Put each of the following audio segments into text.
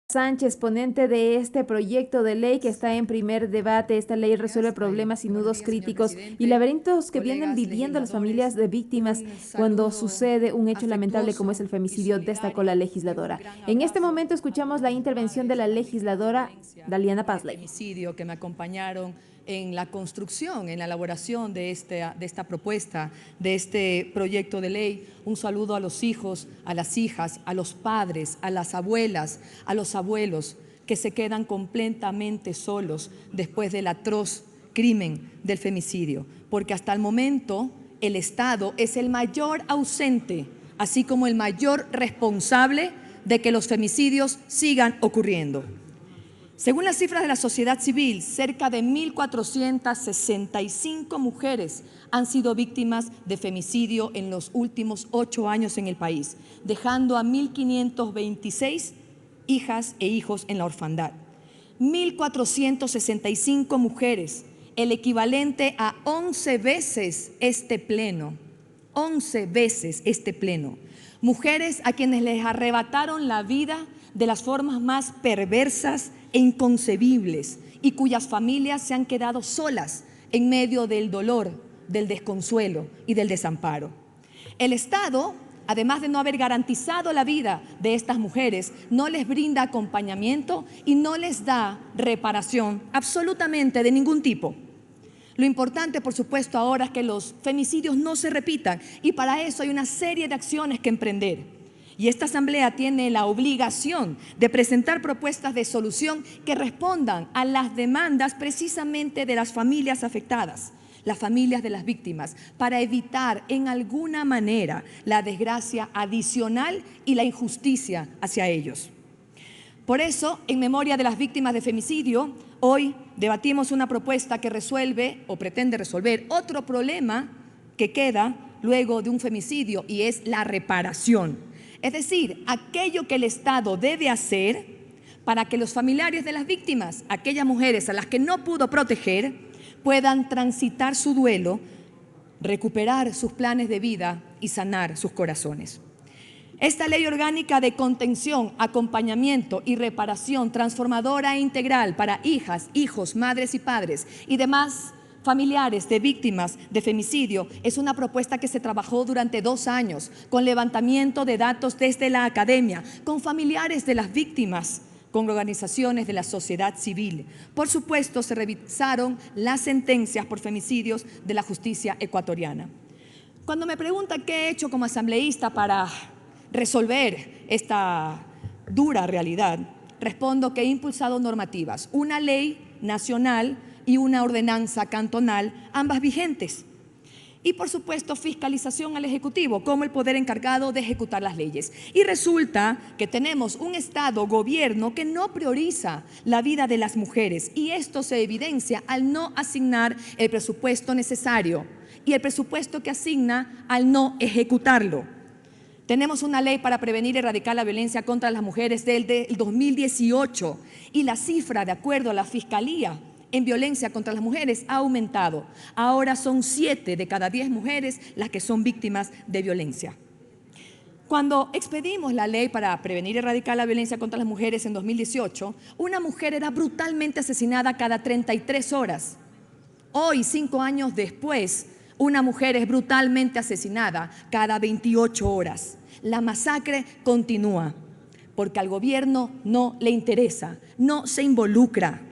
Sánchez, ponente de este proyecto de ley que está en primer debate. Esta ley resuelve problemas y nudos críticos y laberintos que vienen viviendo las familias de víctimas cuando sucede un hecho lamentable como es el femicidio, destacó la legisladora. En este momento escuchamos la intervención de la legisladora Daliana Pazley. Que me acompañaron en la construcción, en la elaboración de esta propuesta, de este proyecto de ley. Un saludo a los hijos, a las hijas, a los padres, a las abuelas, a los abuelos que se quedan completamente solos después del atroz crimen del femicidio, porque hasta el momento el Estado es el mayor ausente, así como el mayor responsable de que los femicidios sigan ocurriendo. Según las cifras de la sociedad civil, cerca de 1.465 mujeres han sido víctimas de femicidio en los últimos 8 años en el país, dejando a 1.526 hijas e hijos en la orfandad. 1.465 mujeres, el equivalente a 11 veces este pleno. 11 veces este pleno. Mujeres a quienes les arrebataron la vida de las formas más perversas e inconcebibles y cuyas familias se han quedado solas en medio del dolor, del desconsuelo y del desamparo. El Estado, además de no haber garantizado la vida de estas mujeres, no les brinda acompañamiento y no les da reparación absolutamente de ningún tipo. Lo importante, por supuesto, ahora es que los femicidios no se repitan y para eso hay una serie de acciones que emprender. Y esta Asamblea tiene la obligación de presentar propuestas de solución que respondan a las demandas precisamente de las familias afectadas, las familias de las víctimas, para evitar en alguna manera la desgracia adicional y la injusticia hacia ellos. Por eso, en memoria de las víctimas de femicidio, hoy debatimos una propuesta que resuelve o pretende resolver otro problema que queda luego de un femicidio y es la reparación. Es decir, aquello que el Estado debe hacer para que los familiares de las víctimas, aquellas mujeres a las que no pudo proteger, puedan transitar su duelo, recuperar sus planes de vida y sanar sus corazones. Esta ley orgánica de contención, acompañamiento y reparación transformadora e integral para hijas, hijos, madres y padres y demás familiares de víctimas de femicidio es una propuesta que se trabajó durante 2 años con levantamiento de datos desde la academia, con familiares de las víctimas, con organizaciones de la sociedad civil. Por supuesto, se revisaron las sentencias por femicidios de la justicia ecuatoriana. Cuando me preguntan qué he hecho como asambleísta para resolver esta dura realidad, respondo que he impulsado normativas, una ley nacional y una ordenanza cantonal, ambas vigentes. Y por supuesto fiscalización al Ejecutivo como el poder encargado de ejecutar las leyes. Y resulta que tenemos un Estado, gobierno que no prioriza la vida de las mujeres y esto se evidencia al no asignar el presupuesto necesario y el presupuesto que asigna al no ejecutarlo. Tenemos una ley para prevenir y erradicar la violencia contra las mujeres del 2018 y la cifra, de acuerdo a la Fiscalía en violencia contra las mujeres, ha aumentado. Ahora son 7 de cada 10 mujeres las que son víctimas de violencia. Cuando expedimos la ley para prevenir y erradicar la violencia contra las mujeres en 2018, una mujer era brutalmente asesinada cada 33 horas. Hoy, 5 años después, una mujer es brutalmente asesinada cada 28 horas. La masacre continúa porque al gobierno no le interesa, no se involucra.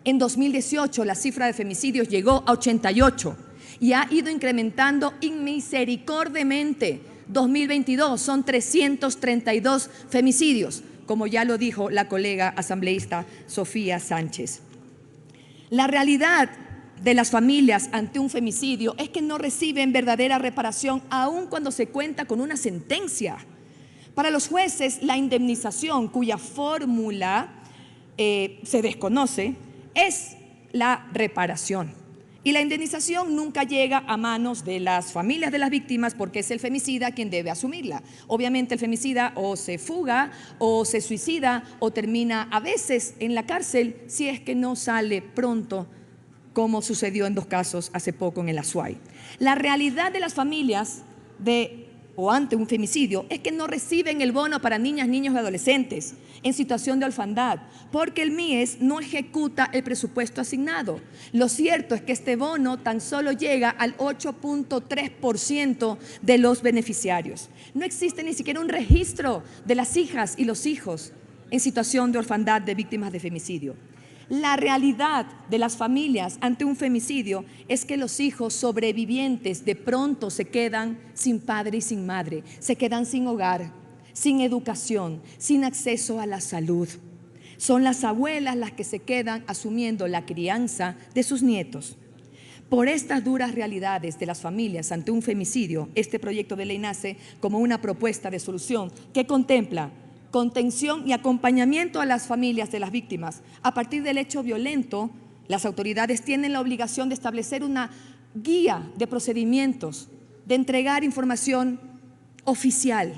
En 2018 la cifra de femicidios llegó a 88 y ha ido incrementando inmisericordiamente. 2022 son 332 femicidios, como ya lo dijo la colega asambleísta Sofía Sánchez. La realidad de las familias ante un femicidio es que no reciben verdadera reparación aun cuando se cuenta con una sentencia. Para los jueces, la indemnización, cuya fórmula se desconoce, es la reparación. Y la indemnización nunca llega a manos de las familias de las víctimas porque es el femicida quien debe asumirla. Obviamente el femicida o se fuga o se suicida o termina a veces en la cárcel si es que no sale pronto, como sucedió en 2 casos hace poco en el Azuay. La realidad de las familias de o ante un femicidio es que no reciben el bono para niñas, niños y adolescentes en situación de orfandad, porque el MIES no ejecuta el presupuesto asignado. Lo cierto es que este bono tan solo llega al 8.3% de los beneficiarios. No existe ni siquiera un registro de las hijas y los hijos en situación de orfandad de víctimas de femicidio. La realidad de las familias ante un femicidio es que los hijos sobrevivientes de pronto se quedan sin padre y sin madre, se quedan sin hogar, sin educación, sin acceso a la salud. Son las abuelas las que se quedan asumiendo la crianza de sus nietos. Por estas duras realidades de las familias ante un femicidio, este proyecto de ley nace como una propuesta de solución que contempla contención y acompañamiento a las familias de las víctimas. A partir del hecho violento, las autoridades tienen la obligación de establecer una guía de procedimientos, de entregar información oficial.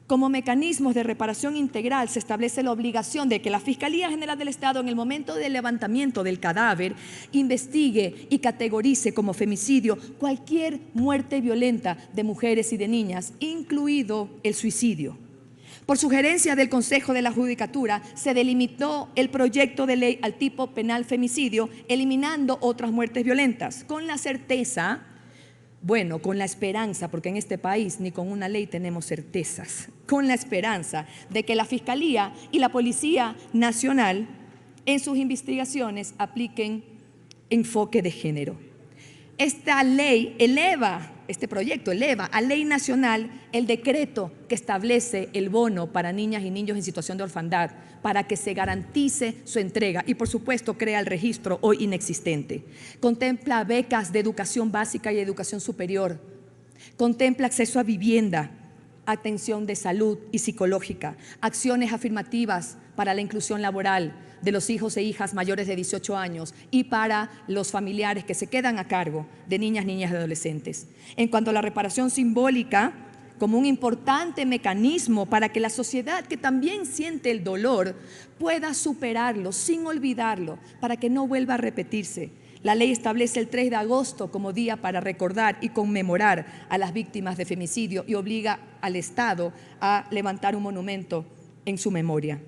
Como mecanismos de reparación integral se establece la obligación de que la Fiscalía General del Estado, en el momento del levantamiento del cadáver, investigue y categorice como femicidio cualquier muerte violenta de mujeres y de niñas, incluido el suicidio. Por sugerencia del Consejo de la Judicatura, se delimitó el proyecto de ley al tipo penal femicidio, eliminando otras muertes violentas, con la certeza, con la esperanza, porque en este país ni con una ley tenemos certezas, con la esperanza de que la Fiscalía y la Policía Nacional en sus investigaciones apliquen enfoque de género. Este proyecto eleva a ley nacional el decreto que establece el bono para niñas y niños en situación de orfandad para que se garantice su entrega y, por supuesto, crea el registro hoy inexistente. Contempla becas de educación básica y educación superior. Contempla acceso a vivienda, atención de salud y psicológica, acciones afirmativas para la inclusión laboral de los hijos e hijas mayores de 18 años y para los familiares que se quedan a cargo de niñas, niñas y adolescentes. En cuanto a la reparación simbólica, como un importante mecanismo para que la sociedad que también siente el dolor pueda superarlo sin olvidarlo, para que no vuelva a repetirse. La ley establece el 3 de agosto como día para recordar y conmemorar a las víctimas de femicidio y obliga al Estado a levantar un monumento en su memoria.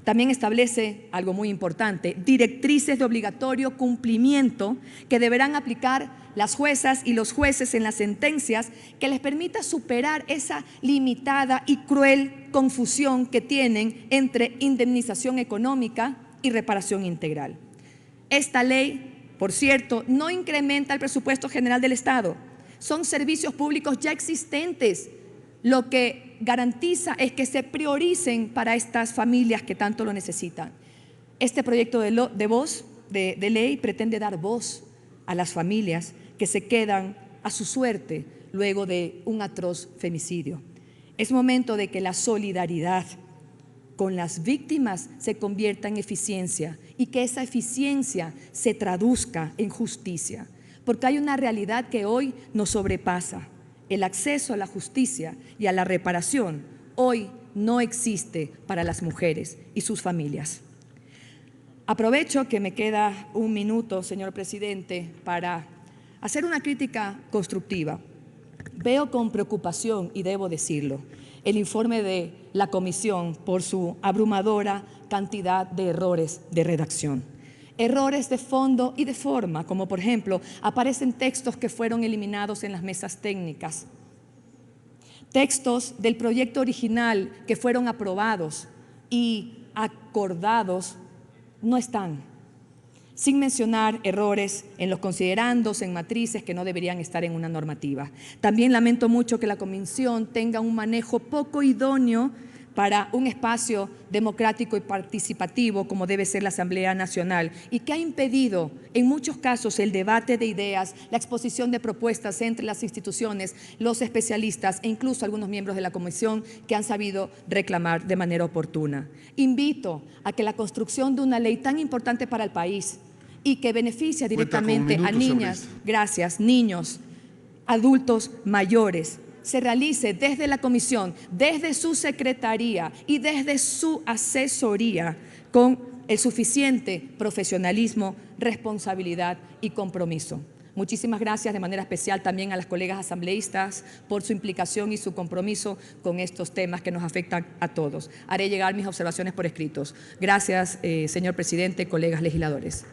También establece algo muy importante, directrices de obligatorio cumplimiento que deberán aplicar las juezas y los jueces en las sentencias, que les permita superar esa limitada y cruel confusión que tienen entre indemnización económica y reparación integral. Esta ley, por cierto, no incrementa el presupuesto general del Estado. Son servicios públicos ya existentes. Lo que garantiza es que se prioricen para estas familias que tanto lo necesitan. Este proyecto de ley pretende dar voz a las familias que se quedan a su suerte luego de un atroz femicidio. Es momento de que la solidaridad con las víctimas se convierta en eficiencia y que esa eficiencia se traduzca en justicia, porque hay una realidad que hoy nos sobrepasa. El acceso a la justicia y a la reparación hoy no existe para las mujeres y sus familias. Aprovecho que me queda un minuto, señor presidente, para hacer una crítica constructiva. Veo con preocupación, y debo decirlo, el informe de la comisión por su abrumadora cantidad de errores de redacción. Errores de fondo y de forma, como por ejemplo, aparecen textos que fueron eliminados en las mesas técnicas, textos del proyecto original que fueron aprobados y acordados no están, sin mencionar errores en los considerandos, en matrices que no deberían estar en una normativa. También lamento mucho que la comisión tenga un manejo poco idóneo para un espacio democrático y participativo como debe ser la Asamblea Nacional y que ha impedido en muchos casos el debate de ideas, la exposición de propuestas entre las instituciones, los especialistas e incluso algunos miembros de la comisión que han sabido reclamar de manera oportuna. Invito a que la construcción de una ley tan importante para el país y que beneficia directamente a niñas, niños, adultos mayores, se realice desde la comisión, desde su secretaría y desde su asesoría con el suficiente profesionalismo, responsabilidad y compromiso. Muchísimas gracias de manera especial también a las colegas asambleístas por su implicación y su compromiso con estos temas que nos afectan a todos. Haré llegar mis observaciones por escritos. Gracias, señor presidente, colegas legisladores.